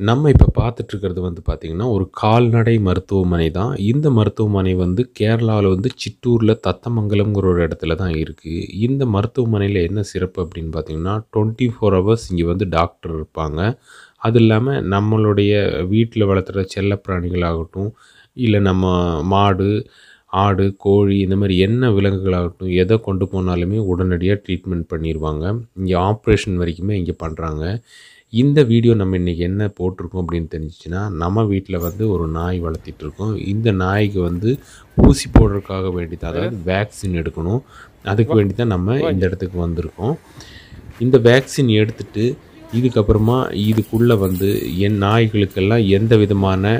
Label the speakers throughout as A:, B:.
A: நம்ம இப்போ பார்த்துட்டு இருக்கிறது வந்து பார்த்திங்கன்னா ஒரு கால்நடை மருத்துவமனை தான். இந்த மருத்துவமனை வந்து கேரளாவில் வந்து சித்தூரில் தத்தமங்கலம்ங்கிற ஒரு இடத்துல தான் இருக்குது. இந்த மருத்துவமனையில் என்ன சிறப்பு அப்படின்னு பார்த்திங்கன்னா 24 ஹவர்ஸ் இங்கே வந்து டாக்டர் இருப்பாங்க. அது இல்லாமல் நம்மளுடைய வீட்டில் வளர்த்துற செல்ல பிராணிகளாகட்டும், இல்லை நம்ம மாடு, ஆடு, கோழி இந்த மாதிரி என்ன விலங்குகளாகட்டும் எதை கொண்டு போனாலுமே உடனடியாக ட்ரீட்மெண்ட் பண்ணிடுவாங்க. இங்கே ஆப்ரேஷன் வரைக்குமே இங்கே பண்ணுறாங்க. இந்த வீடியோ நம்ம இன்றைக்கி என்ன போட்டிருக்கோம் அப்படின்னு தெரிஞ்சிச்சுன்னா, நம்ம வீட்டில் வந்து ஒரு நாய் வளர்த்திட்ருக்கோம். இந்த நாய்க்கு வந்து ஊசி போடுறதுக்காக வேண்டி தான், அதாவது வேக்சின் எடுக்கணும். அதுக்கு வேண்டி தான் நம்ம இந்த இடத்துக்கு வந்திருக்கோம். இந்த வேக்சின் எடுத்துகிட்டு இதுக்கப்புறமா இதுக்குள்ளே வந்து என் நாய்களுக்கெல்லாம் எந்த விதமான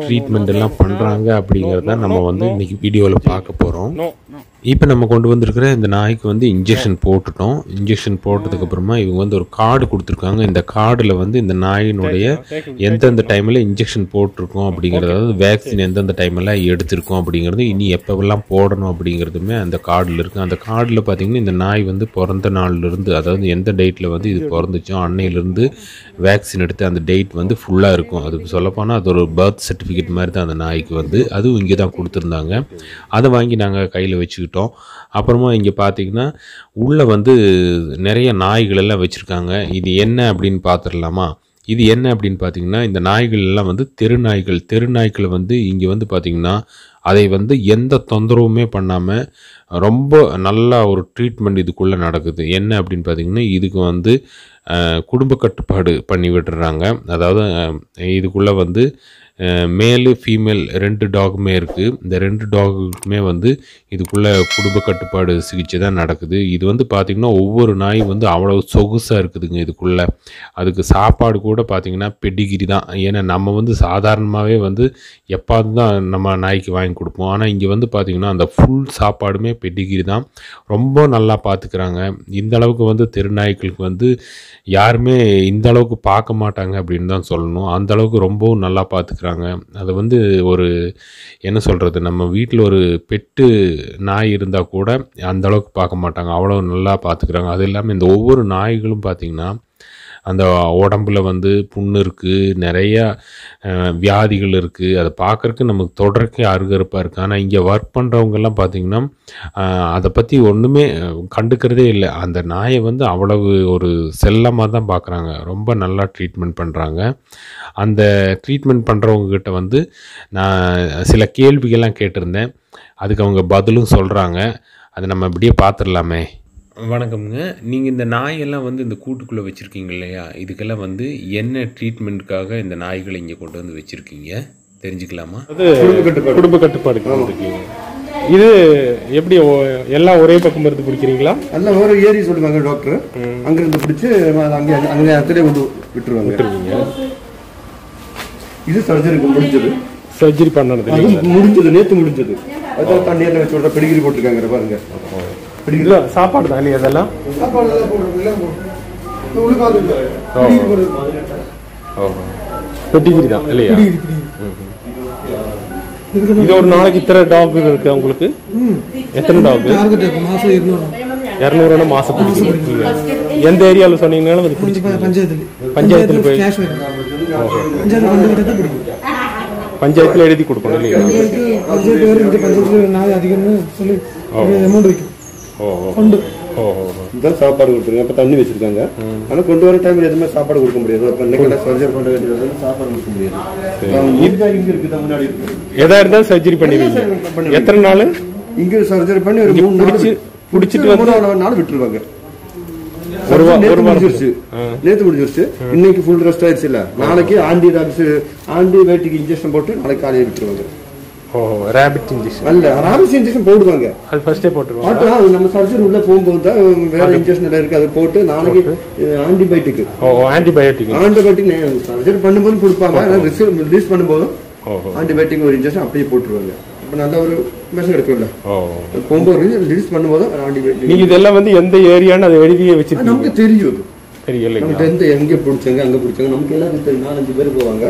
A: ட்ரீட்மெண்ட் எல்லாம் பண்ணுறாங்க அப்படிங்கிறத நம்ம வந்து இன்றைக்கி வீடியோவில் பார்க்க போகிறோம். இப்போ நம்ம கொண்டு வந்திருக்கிற இந்த நாய்க்கு வந்து இன்ஜெக்ஷன் போட்டுட்டோம். இன்ஜெக்ஷன் போட்டதுக்கப்புறமா இவங்க வந்து ஒரு கார்டு கொடுத்துருக்காங்க. இந்த கார்டில் வந்து இந்த நாயினுடைய எந்தெந்த டைமில் இன்ஜெக்ஷன் போட்டிருக்கோம் அப்படிங்கிறது, அதாவது வேக்சின் எந்தெந்த டைமெல்லாம் எடுத்திருக்கோம் அப்படிங்கிறது, இனி எப்போவெல்லாம் போடணும் அப்படிங்கிறதுமே அந்த கார்டில் இருக்குது. அந்த கார்டில் பார்த்திங்கன்னா இந்த நாய் வந்து பிறந்த நாள்லேருந்து, அதாவது எந்த டேட்டில் வந்து இது பிறந்துச்சோ அன்னையிலேருந்து வேக்சின் எடுத்து அந்த டேட் வந்து ஃபுல்லாக இருக்கும். அது சொல்லப்போனால் அது ஒரு பர்த் சர்டிஃபிகேட் மாதிரி தான் அந்த நாய்க்கு வந்து. அதுவும் இங்கே தான் கொடுத்துருந்தாங்க. அதை வாங்கி நாங்கள் கையில் வச்சுக்கிட்டோம். அப்புறமா இங்கே பார்த்தீங்கன்னா உள்ளே வந்து நிறைய நாய்கள் எல்லாம் வச்சுருக்காங்க. இது என்ன அப்படின்னு பார்த்துடலாமா? இது என்ன அப்படின்னு பார்த்தீங்கன்னா, இந்த நாய்கள் எல்லாம் வந்து தெருநாய்களை வந்து இங்கே வந்து பார்த்திங்கன்னா அதை வந்து எந்த தொந்தரவுமே பண்ணாமல் ரொம்ப நல்லா ஒரு ட்ரீட்மெண்ட் இதுக்குள்ளே நடக்குது. என்ன அப்படின்னு பார்த்திங்கன்னா, இதுக்கு வந்து குடும்ப கட்டுப்பாடு பண்ணி விட்டுறாங்க. அதாவது இதுக்குள்ளே வந்து மேலு ஃபீமேல் 2 டாகுமே இருக்குது. இந்த 2 டாகுக்குமே வந்து இதுக்குள்ளே குடும்ப கட்டுப்பாடு சிகிச்சை தான் நடக்குது. இது வந்து பார்த்திங்கன்னா ஒவ்வொரு நாய் வந்து அவ்வளோ சொகுசாக இருக்குதுங்க இதுக்குள்ளே. அதுக்கு சாப்பாடு கூட பார்த்திங்கன்னா பெடிகிரி தான். ஏன்னா நம்ம வந்து சாதாரணமாகவே வந்து எப்பாவது தான் நம்ம நாய்க்கு வாங்கி கொடுப்போம். ஆனால் இங்கே வந்து பார்த்திங்கன்னா அந்த ஃபுல் சாப்பாடுமே பெடிகிரி தான். ரொம்ப நல்லா பார்த்துக்கிறாங்க. இந்த அளவுக்கு வந்து தெருநாய்களுக்கு வந்து யாருமே இந்த அளவுக்கு பார்க்க மாட்டாங்க அப்படின்னு தான் சொல்லணும். அந்த அளவுக்கு ரொம்பவும் நல்லா பார்த்துக்கிறாங்க. அதை வந்து ஒரு என்ன சொல்கிறது, நம்ம வீட்டில் ஒரு பெட்டு நாய் இருந்தால் கூட அந்த அளவுக்கு பார்க்க மாட்டாங்க. அவ்வளோ நல்லா பார்த்துக்கிறாங்க. அது இல்லாமல் இந்த ஒவ்வொரு நாய்களும் பார்த்திங்கன்னா அந்த உடம்புல வந்து புண்ணு இருக்குது, நிறையா வியாதிகள் இருக்குது. அதை பார்க்குறக்கு நமக்கு தொடர்க்கே அருகருப்பாக இருக்குது. ஆனால் இங்கே ஒர்க் பண்ணுறவங்கெல்லாம் பார்த்திங்கன்னா அதை பற்றி ஒன்றுமே கண்டுக்கிறதே இல்லை. அந்த நாயை வந்து அவ்வளவு ஒரு செல்லமாக தான் பார்க்குறாங்க. ரொம்ப நல்லா ட்ரீட்மெண்ட் பண்ணுறாங்க. அந்த ட்ரீட்மெண்ட் பண்ணுறவங்கக்கிட்ட வந்து நான் சில கேள்விகள்லாம் கேட்டிருந்தேன். அதுக்கு அவங்க பதிலும் சொல்கிறாங்க. அதை நம்ம இப்படியே பார்த்துடலாமே. வணக்கம்ங்க. நீங்கள் இந்த நாயெல்லாம் வந்து இந்த கூட்டுக்குள்ளே வச்சுருக்கீங்க இல்லையா? இதுக்கெல்லாம் வந்து என்ன ட்ரீட்மெண்ட்டுக்காக இந்த நாய்களை இங்கே கொண்டு வந்து வச்சுருக்கீங்க தெரிஞ்சுக்கலாமா? அது குடும்ப கட்டுப்பாடு இருக்கீங்க. இது எப்படி எல்லாம் ஒரே பக்கம் இருந்து பிடிக்கிறீங்களா? எல்லாம் ஒரு ஏரி சொல்லுவாங்க டாக்டர். அங்கேருந்து பிடிச்சி அங்கே இடத்துல வந்து விட்டுருவீங்க. இது சர்ஜரிக்கு முடிஞ்சது. சர்ஜரி பண்ணது முடிஞ்சது, நேற்று முடிஞ்சது. அதான் தண்ணியில் வச்சு விட்ற பெடிகிரி போட்டிருக்காங்க பாருங்க. சாப்பாடு தான் இல்லையா? அதெல்லாம் பெடிகிரி தான் இல்லையா? இது ஒரு நாளைக்கு இத்தனை டாக் இருக்கு உங்களுக்கு? எத்தனை டாக்? 200 மாசம் பிடிக்கும். எந்த ஏரியாவில் சொன்னீங்கன்னாலும் அது பிடிச்சிருக்கு. பஞ்சாயத்தில் போய் பஞ்சாயத்தில் எழுதி கொடுக்கணும் இல்லையா? சாப்பாடு கொடுத்துருங்க. அப்ப தண்ணி வச்சிருக்காங்க. ஆனா கொண்டு வர டைம்ல எதுவுமே சாப்பாடு கொடுக்க முடியாது. சர்ஜரி பண்ண வேண்டியது சாப்பாடு கொடுக்க முடியாது. இங்க இருக்கு, முன்னாடி இருக்கு. எதா இருந்தாலும் சர்ஜரி பண்ணிடுவீங்க. எத்தனை நாள் இங்க சர்ஜரி பண்ணி ஒரு 3 நாள் பிடிச்சிட்டு வந்து நாள் விட்டுருவாங்க. நேற்று முடிஞ்சிருச்சு. இன்னைக்கு ஃபுல் ரெஸ்ட் ஆயிடுச்சு. இல்ல நாளைக்கு ஆன்டிபயோட்டிக் இன்ஜெக்ஷன் போட்டு நாளைக்கு காலையில் விட்டுருவாங்க. ரேபிட் இன்ஜெக்ஷன் அல்ல, ரேபிட் இன்ஜெக்ஷன் போடுவாங்க. அது ஃபர்ஸ்டே போட்டுருவாங்க. நம்ம சர்ஜரி உள்ள போகும்போது தான் வேற இன்ஜெக்ஷன் எல்லாம் இருக்கு. அதை போட்டு நாளைக்கு ஆன்டிபயோட்டிக் சர்ஜரி பண்ணும்போது கொடுப்பாங்க. ரிலீஸ் பண்ணும்போது ஆன்டிபயோட்டிக் ஒரு இன்ஜெக்ஷன் அப்படியே போட்டுருவாங்க. அப்ப நல்ல ஒரு மெசேஜ் எடுக்கும்ல. போகும்போது ரிலீஸ் பண்ணும்போது ஆன்டிபயோட்டிக். நீங்க இதெல்லாம் வந்து எந்த ஏரியான்னு அதை எழுதியே வச்சு நமக்கு தெரியும். எங்க பிடிச்சாங்க அங்க பிடிச்சாங்க நமக்கு எல்லாம் தெரியும். 4-5 பேர் போவாங்க,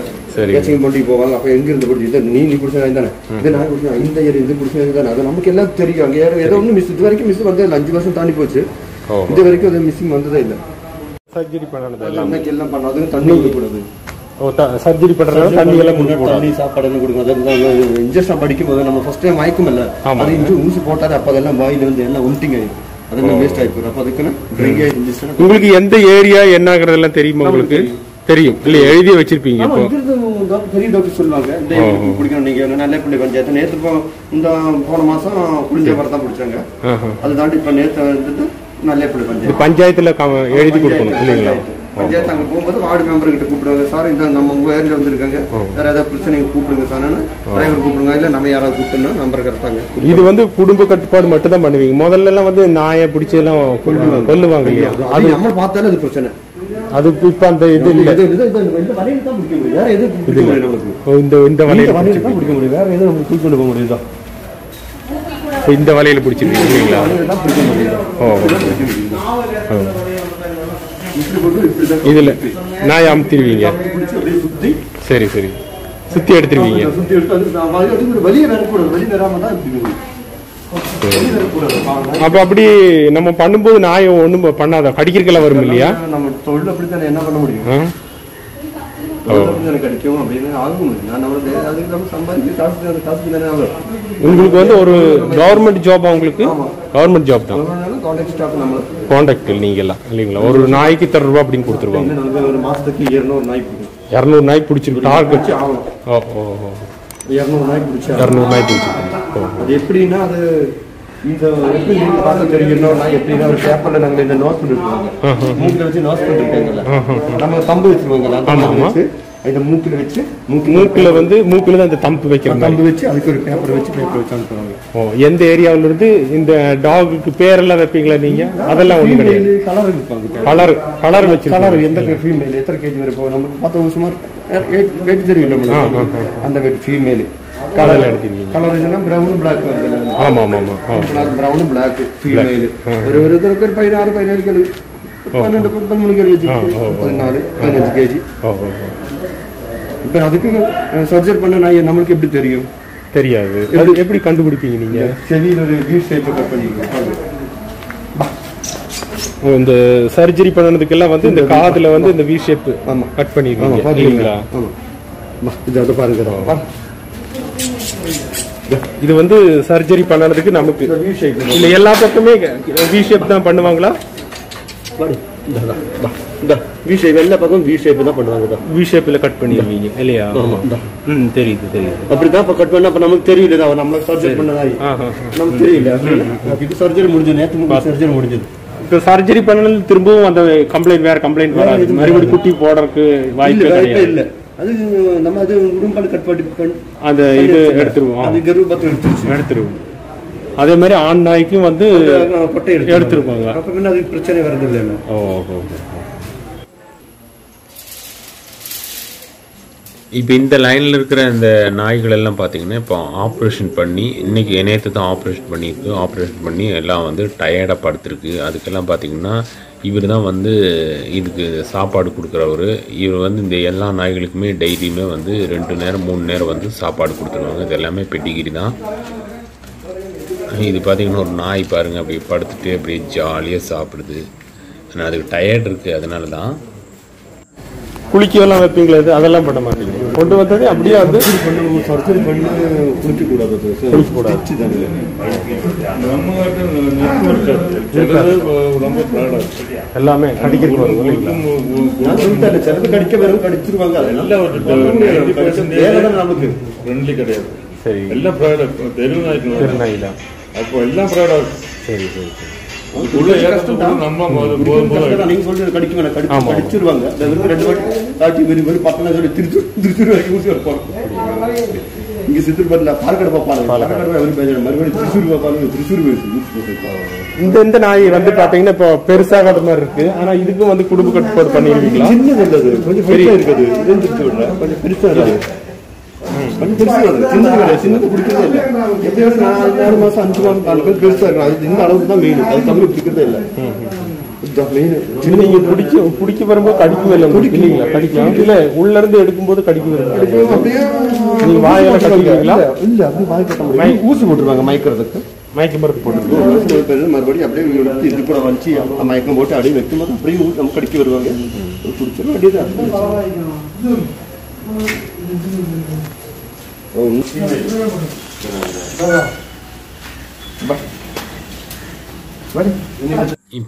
A: போட்டிக்கு போவாங்க. அப்ப எங்க இருந்து பிடிச்சி நீ பிடிச்சா தானே, இது நான் பிடிச்சா இந்த ஏரியா இது பிடிச்சது தானே, அது நமக்கு எல்லாம் தெரியும். அங்க ஏதோ ஒண்ணு மிஸ், இது வரைக்கும் மிஸ் வந்து 5 வருஷம் தாண்டி போச்சு. இது வரைக்கும் அது மிஸ்ஸிங் வந்ததே இல்லை. சர்ஜரி பண்ணது எல்லாம் பண்ணாது. தண்ணி ஊற்றக்கூடாது. சர்ஜரி பண்றதுனால தண்ணி எல்லாம் கொடுக்க
B: தண்ணி சாப்பாடு எல்லாம் கொடுக்கும். இன்ஜெக்ஷன் படிக்கும் போது நம்ம ஃபர்ஸ்ட் டைம் மயக்கம் இல்லை, அது ஊசி போட்டாரு அப்போ அதெல்லாம் வாயில் வந்து எல்லாம் ஒன்ட்டிங் ஆயிடும், அதெல்லாம் வேஸ்ட் ஆயிடும். அப்போ அதுக்குன்னு ட்ரை ஆயிடுச்சு.
A: உங்களுக்கு எந்த ஏரியா என்னங்கிறதெல்லாம் தெரியுமா? உங்களுக்கு தெரியும் இல்ல, எழுதி வச்சிருப்பீங்க.
B: பெரிய டாக்டர் சொல்லுவாங்க இந்த பிடிக்கணும், நீங்க நல்ல பஞ்சாயத்து நேற்று இந்த போன மாசம் புளிஞ்சவரம் தான் பிடிச்சாங்க, அது தாண்டி இப்ப நேற்று வந்துட்டு நல்ல பஞ்சாயத்து
A: பஞ்சாயத்துல எழுதி கொடுக்கணும் இல்லைங்களா?
B: பஞ்சாயத்து அங்க போகும்போது வார்டு மெம்பர் கிட்ட கூப்பிடுவாங்க, சார் இந்த நம்ம உங்க ஏரியா வந்திருக்காங்க, வேற ஏதாவது பிரச்சனை கூப்பிடுங்க சார், டிரைவர் கூப்பிடுங்க, இல்ல நம்ம யாராவது கூப்பிட்டுனா நம்பர் கரெக்டாங்க.
A: இது வந்து குடும்ப கட்டுப்பாடு மட்டும் தான் பண்ணுவீங்க. முதல்ல எல்லாம் வந்து நாயை பிடிச்சி எல்லாம் கொல்லுவாங்க இல்லையா?
B: அது நம்ம பார்த்தாலும் அது பிரச்சனை.
A: அது இப்ப அந்த இது இல்ல,
B: இந்த வலையில தான் பிடிக்க முடியும், வேற எதுவும் பிடிக்க முடியும் நமக்கு.
A: இந்த வலையில
B: தான் பிடிக்க முடியும், வேற எதுவும் நமக்கு தூக்கி கொண்டு போக முடியுதா?
A: இந்த வலையில பிடிச்சிருக்கீங்களா?
B: பிடிக்க முடியும்.
A: இதுல நாய் அமுத்திடுவீங்க. சரி சரி, சுத்தி எடுத்துருவீங்க.
B: வெளியே வரக்கூடாது, வெளியே வராம தான் பிடிக்க.
A: அப்ப அப்படி நம்ம பண்ணும்போது நாய் ஒண்ணும் பண்ணாத, கடிக்கிறதுக்கெல்லாம் வரும் இல்லையா?
B: நம்ம தொழில் அப்படித்தானே, என்ன பண்ண முடியும்? கிடைக்கும் அப்படின்னு ஆகும்.
A: உங்களுக்கு வந்து ஒரு கவர்மெண்ட் ஜாப், உங்களுக்கு கவர்மெண்ட் ஜாப் தான், கான்ட்ராக்ட் நீங்க எல்லாம் இல்லைங்களா? ஒரு நாய்க்கு ₹3 அப்படின்னு கொடுத்துருவாங்க.
B: ஒரு மாசத்துக்கு 200 நாய்
A: 200 நாய் பிடிச்சிருக்கு டார்கெட்.
B: 200 நாய் பிடிச்சி
A: 200 நாய் பிடிச்சிருக்கு.
B: அது எப்படின்னா அது இந்த எப்படி நீங்க பார்க்க தெரியும் நாய் எப்படின்னா ஒரு பேப்பர்ல நாங்க இந்த நோட் பண்ணிருக்கோம், மூக்கில வச்சு நோட் பண்ணிருக்காங்கல்ல, நம்ம தம்பு வச்சிருவாங்க, இந்த மூக்கில வச்சு
A: மூக்கில வந்து மூக்கில தான் இந்த தம்பு வைக்கிறோம்,
B: தம்பு வச்சு அதுக்கு ஒரு பேப்பர் வச்சு அனுப்புவாங்க.
A: எந்த ஏரியாவில இருந்து இந்த டாகுக்கு பேரெல்லாம் வைப்பீங்களா நீங்க? அதெல்லாம் ஒண்ணு கிடையாது.
B: கலர் இருப்பாங்க,
A: கலர் வச்சு
B: கலர் எந்த ஃபீமேல் எத்தனை கேஜி வரைக்கும் நமக்கு பார்த்தா சுமார் வெயிட் தெரியும், அந்த வெயிட் ஃபீமேல் கலர் எடுத்தீங்க. கலர் பிரவுன் பிளாக் வந்து.
A: ஆமா ஆமா ஆமா,
B: பிரவுன் பிளாக் ஃபீமேல். ஒரு 16-17 கேஜி, 12-13 கேஜி, 14-15 கேஜி. இப்ப அதுக்கு சர்ஜரி பண்ண நாய் நம்மளுக்கு எப்படி தெரியும்?
A: தெரியாது. எப்படி கண்டுபிடிப்பீங்க நீங்க?
B: செவியில் ஒரு வி ஷேப் கட் பண்ணிருக்கோம்.
A: இந்த சர்ஜரி பண்ணதுக்கெல்லாம் வந்து இந்த காதுல வந்து இந்த வி ஷேப் கட் பண்ணிருக்கீங்க இல்லீங்களா?
B: இது அது பாருங்க,
A: இது வந்து சர்ஜரி பண்ணதுக்கு நமக்கு இல்ல எல்லா பக்கமே வி ஷேப் தான் பண்ணுவாங்களா?
B: எல்லா பக்கம் வி ஷேப் தான் பண்ணுவாங்க.
A: வி ஷேப்ல கட் பண்ணிருக்கீங்க இல்லையா? தெரியுது தெரியுது.
B: அப்படிதான் கட் பண்ண. அப்ப நமக்கு தெரியல நம்மளுக்கு சர்ஜரி பண்ணதாய் நமக்கு தெரியல. இது சர்ஜரி முடிஞ்சது, நேற்று சர்ஜரி முடிஞ்சது.
A: இப்போ சர்ஜரி பண்ணது திரும்பவும் அந்த கம்ப்ளைண்ட் வேற கம்ப்ளைண்ட் வராது, மறுபடியும் குட்டி போடுறதுக்கு வாய்ப்பே இல்லை. அது நம்ம அது உடம்பாடு கட் பண்ணி அந்த இது எடுத்துருவோம், அது கர்ப்பத்தை எடுத்துருவோம். அதே மாதிரி ஆண் நாய்க்கும் வந்து கொட்டை எடுத்துருப்பாங்க. அது பிரச்சனை வருது இல்லை. ஓஹோ. இப்போ இந்த லைனில் இருக்கிற இந்த நாய்கள் எல்லாம் பார்த்தீங்கன்னா இப்போ ஆப்ரேஷன் பண்ணி இன்றைக்கி நேற்று தான் ஆப்ரேஷன் பண்ணியிருக்கு. ஆப்ரேஷன் பண்ணி எல்லாம் வந்து டயர்டாக படுத்துருக்கு. அதுக்கெல்லாம் பார்த்திங்கன்னா இவர் தான் வந்து இதுக்கு சாப்பாடு கொடுக்குறவர். இவர் வந்து இந்த எல்லா நாய்களுக்குமே டெய்லியுமே வந்து 2 நேரம் 3 நேரம் வந்து சாப்பாடு கொடுத்துருவாங்க. இது எல்லாமே பெட்டிகிரி தான். இது பார்த்திங்கன்னா ஒரு நாய் பாருங்கள், அப்படி படுத்துட்டு அப்படியே ஜாலியாக சாப்பிடுது. ஆனால் அதுக்கு டயர்ட் இருக்குது, அதனால தான். குளிக்கலாம் வைப்பீங்களா? இது அதெல்லாம் பண்ண மாட்டீங்க. கொண்டு வந்தது அப்படியே அது சர்ஜரி பண்ணி குளிக்கக்கூடாது, குளிக்கக்கூடாது. எல்லாமே கடிக்கிறது வரும் இல்லைங்களா? சிலது கடிக்க வரும், கடிச்சிருவாங்க. நமக்கு ஃப்ரெண்ட்லி கிடையாது. சரி, எல்லாம் தெருநாய் தான். அப்போ எல்லாம் ப்ராடக்ட். சரி சரி சரி. கடிச்சிருவாங்க. இங்க சித்திரப்பட்டில பாலக்காடு இந்த நாய் வந்து பாத்தீங்கன்னா இப்போ பெருசாகாத மாதிரி இருக்கு. ஆனா இதுக்கும் வந்து குடும்ப கட்டுப்பாடு பண்ணிருக்கீங்களா? கொஞ்சம் பெரிய இருக்குது, கொஞ்சம் பெருசா இருக்கு. சின்னது பிடிக்கிறதே இல்லை. எப்படியாவது 4 மாசம் 5 மாசம் 4 பேர் பெருசா இருக்கும். அது இந்த அளவுக்கு தான் மெயின். அது தமிழ் பிடிக்கிறதே இல்லை. நீங்க பிடிக்க வரும்போது கடிக்கவே இல்லை இல்லைங்களா? கடிக்கலாம் இல்ல, உள்ள இருந்து எடுக்கும்போது கடிக்க நீங்க வாயில கடிக்கிறீங்களா? இல்ல, அப்படி வாய் கட்ட முடியும். ஊசி போட்டுருவாங்க மயக்கிறதுக்கு, மயக்க மருந்து போட்டு மறுபடியும் அப்படியே இது கூட வச்சு மயக்கம் போட்டு அப்படியே வைக்கும்போது அப்படியே நம்ம கடிக்க வருவாங்க. பிடிச்சிடும் அப்படியே. இப்போ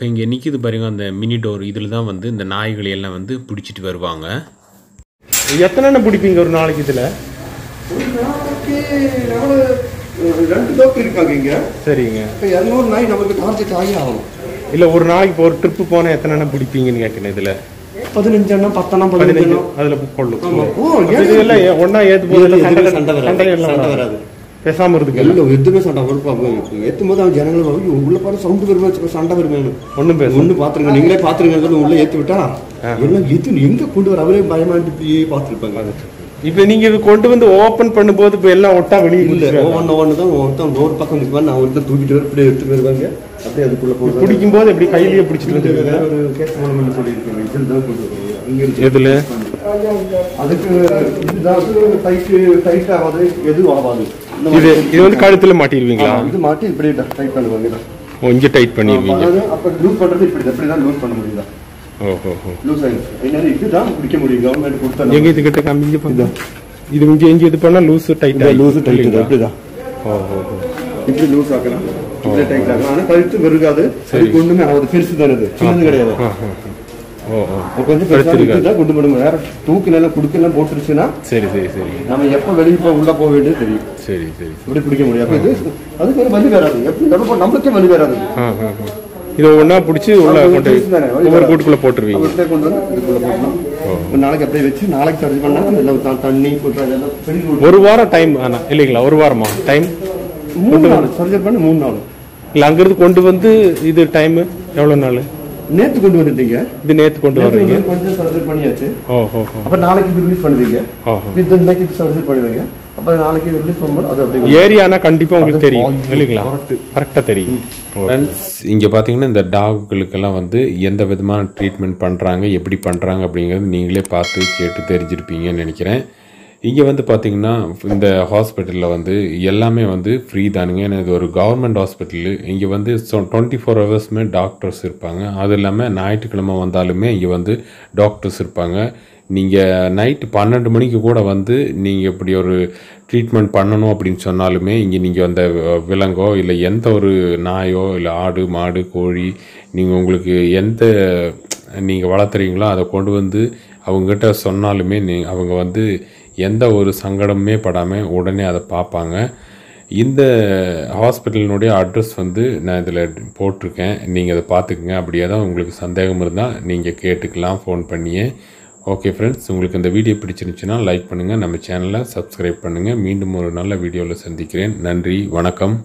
A: இங்கே நிற்கிது பாருங்க அந்த மினி டோர், இதில் தான் வந்து இந்த நாய்களை எல்லாம் வந்து பிடிச்சிட்டு வருவாங்க.
C: எத்தனை பிடிப்பீங்க ஒரு நாளைக்கு இதில்?
B: ஒரு நாளைக்கு 2 டோக்கு இருக்காங்க இங்கே. சரிங்க. இப்போ 200 நாய் நமக்கு டார்கெட் ஆகி ஆகும்.
C: இல்லை ஒரு நாளைக்கு இப்போ ஒரு ட்ரிப்பு போனால் எத்தனை பிடிப்பீங்கன்னு கேட்கணும். இதில்
B: 15 எண்ணம் 10 15
C: அதில் கொள்ளும்.
B: இதெல்லாம்
C: ஒன்றா ஏற்று போது
B: சண்டை வராது.
C: பேசாமல் இருக்கு
B: எல்லாம் எதுவுமே சண்டை பொறுப்பாங்க. ஏற்றும் போது அவன் ஜனங்களும் உள்ள பாரு சவுண்டு வருமே சண்டை வருமே. ஒன்று பார்த்துருங்க, நீங்களே பார்த்துருங்க. உள்ள ஏற்றி விட்டா எல்லாம் எது எங்கே கொண்டு வர அவரே பயமாட்டு இப்படியே பார்த்துருப்பாங்க.
C: இப்போ நீங்கள் இது கொண்டு வந்து ஓப்பன் பண்ணும்போது இப்போ எல்லாம் ஒட்டா வெளியே
B: இல்லை ஒன்று தான் ஒருத்தன் ஒரு பக்கம் நிற்பான். நான் ஒருத்தன் தூக்கிட்டு வர இப்படியே எடுத்து போயிருவாங்க. அப்படியே அதுக்குள்ளே போய்
C: பிடிக்கும் போது எப்படி கையிலேயே பிடிச்சிட்டு
B: ஒரு கேஸ் மூலம் சொல்லியிருக்கேன். இதில் தான் கொண்டு வருவாங்க. இங்கே
C: எதில்
B: அதுக்கு இதுதான் டைட் ஆகாது, எதுவும் ஆகாது.
C: இது வந்து கழுத்தில் மாட்டிடுவீங்களா?
B: இது மாட்டி இப்படி டைட் பண்ணுவாங்க.
C: இங்கே டைட் பண்ணிடுவீங்க.
B: அப்போ லூஸ் பண்ணுறது இப்படி தான் லூஸ் பண்ண முடியுதா?
C: ஓஹோ
B: லூஸ் ஆகிடுச்சு. இதுதான் பிடிக்க முடியும். கவர்மெண்ட் கொடுத்தா
C: எங்கே இது கிட்ட காமிங்க பண்ணுங்க. இது இங்கே எங்கே இது பண்ணால் லூஸு டைட்டாக
B: லூஸு டைட் இப்படிதான்.
C: ஓஹோ
B: இப்படி லூஸ் ஆக்கலாம், இப்படி டைட் ஆகலாம். ஆனால் கழுத்து வெறுக்காது. அதுக்கு ஒன்றுமே ஆகுது. பெருசு தானே, இது சின்னது கிடையாது. கொஞ்சம் பெருசாக கொண்டு போடுங்க. வேற தூக்கில குடுக்கலாம் போட்டுருச்சுன்னா
C: சரி சரி சரி
B: நம்ம எப்போ வெளியே உள்ள போக வேண்டியது தெரியும்.
C: சரி சரி
B: இப்படி பிடிக்க முடியும். அப்போ இது அதுக்கு ஒரு வலி வராது. எப்படி நம்மளுக்கே வலி வராது.
C: இதை ஒன்றா பிடிச்சி உள்ள கொண்டு ஒவ்வொரு கூட்டுக்குள்ளே போட்டுருவீங்க.
B: கொண்டு வந்து இதுக்குள்ளே போட்டலாம். ஒரு நாளைக்கு அப்படியே வச்சு நாளைக்கு சர்ஜ் பண்ணால் எல்லாம் தண்ணி போட்டு
C: ஒரு வாரம் டைம் ஆனால் இல்லைங்களா? ஒரு வாரமா டைம்?
B: 3 நாள் சர்ஜர் பண்ணி 3 நாள்.
C: இல்லை அங்கிருந்து கொண்டு வந்து இது டைமு எவ்வளோ நாள்?
B: நேற்று கொண்டு வந்துட்டீங்க.
C: இது நேற்று கொண்டு வர்றீங்க.
B: கொஞ்சம் சர்ஜர் பண்ணியாச்சு.
C: ஓஹோ.
B: அப்போ நாளைக்கு இது ரிலீஸ் பண்ணுவீங்க. இன்னைக்கு சர்ஜர் பண்ணுவீங்க. அப்போ நாளைக்கு ரிலீஸ் பண்ணும்போது அது அப்படி
C: ஏரியானா கண்டிப்பாக உங்களுக்கு தெரியும் இல்லைங்களா? கரெக்டாக தெரியும்.
A: ஃப்ரெண்ட்ஸ் இங்கே பார்த்தீங்கன்னா இந்த டாகுகளுக்கெல்லாம் வந்து எந்த விதமான ட்ரீட்மெண்ட் பண்ணுறாங்க, எப்படி பண்ணுறாங்க அப்படிங்கிறது நீங்களே பார்த்து கேட்டு தெரிஞ்சிருப்பீங்கன்னு நினைக்கிறேன். இங்கே வந்து பார்த்திங்கன்னா இந்த ஹாஸ்பிட்டலில் வந்து எல்லாமே வந்து ஃப்ரீ தானுங்க. ஏன்னா இது ஒரு கவர்மெண்ட் ஹாஸ்பிட்டலு. இங்கே வந்து 24 ஹவர்ஸுமே டாக்டர்ஸ் இருப்பாங்க. அது இல்லாமல் ஞாயிற்றுக்கிழமை வந்தாலுமே இங்கே வந்து டாக்டர்ஸ் இருப்பாங்க. நீங்கள் நைட்டு 12 மணிக்கு கூட வந்து நீங்கள் இப்படி ஒரு ட்ரீட்மெண்ட் பண்ணணும் அப்படின்னு சொன்னாலுமே இங்கே நீங்கள் அந்த விலங்கோ இல்லை எந்த ஒரு நாயோ இல்லை ஆடு மாடு கோழி நீங்கள் உங்களுக்கு எந்த நீங்கள் வளர்த்துறீங்களோ அதை கொண்டு வந்து அவங்ககிட்ட சொன்னாலுமே அவங்க வந்து எந்த ஒரு சங்கடமே படாமல் உடனே அதை பார்ப்பாங்க. இந்த ஹாஸ்பிட்டலினுடைய அட்ரஸ் வந்து நான் இதில் போட்டிருக்கேன். நீங்கள் அதை பார்த்துக்குங்க. அப்படியே தான் உங்களுக்கு சந்தேகம் இருந்தால் நீங்கள் கேட்டுக்கலாம் ஃபோன் பண்ணியே. ஓகே ஃப்ரெண்ட்ஸ், உங்களுக்கு இந்த வீடியோ பிடிச்சிருந்துச்சுன்னா லைக் பண்ணுங்கள், நம்ம சேனலை சப்ஸ்கிரைப் பண்ணுங்கள். மீண்டும் ஒரு நல்ல வீடியோவில் சந்திக்கிறேன். நன்றி, வணக்கம்.